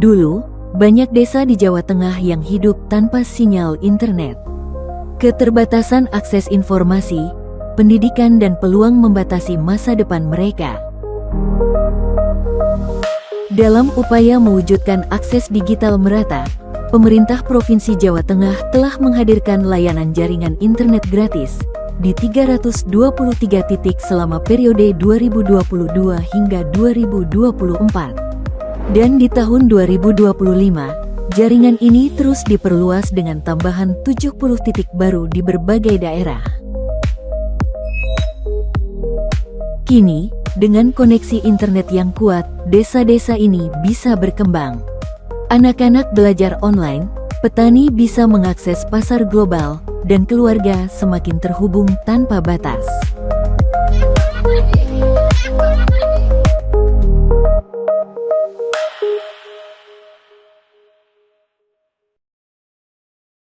Dulu, banyak desa di Jawa Tengah yang hidup tanpa sinyal internet. Keterbatasan akses informasi, pendidikan dan peluang membatasi masa depan mereka. Dalam upaya mewujudkan akses digital merata, Pemerintah Provinsi Jawa Tengah telah menghadirkan layanan jaringan internet gratis di 323 titik selama periode 2022 hingga 2024. Dan di tahun 2025, jaringan ini terus diperluas dengan tambahan 70 titik baru di berbagai daerah. Kini, dengan koneksi internet yang kuat, desa-desa ini bisa berkembang. Anak-anak belajar online, petani bisa mengakses pasar global, dan keluarga semakin terhubung tanpa batas.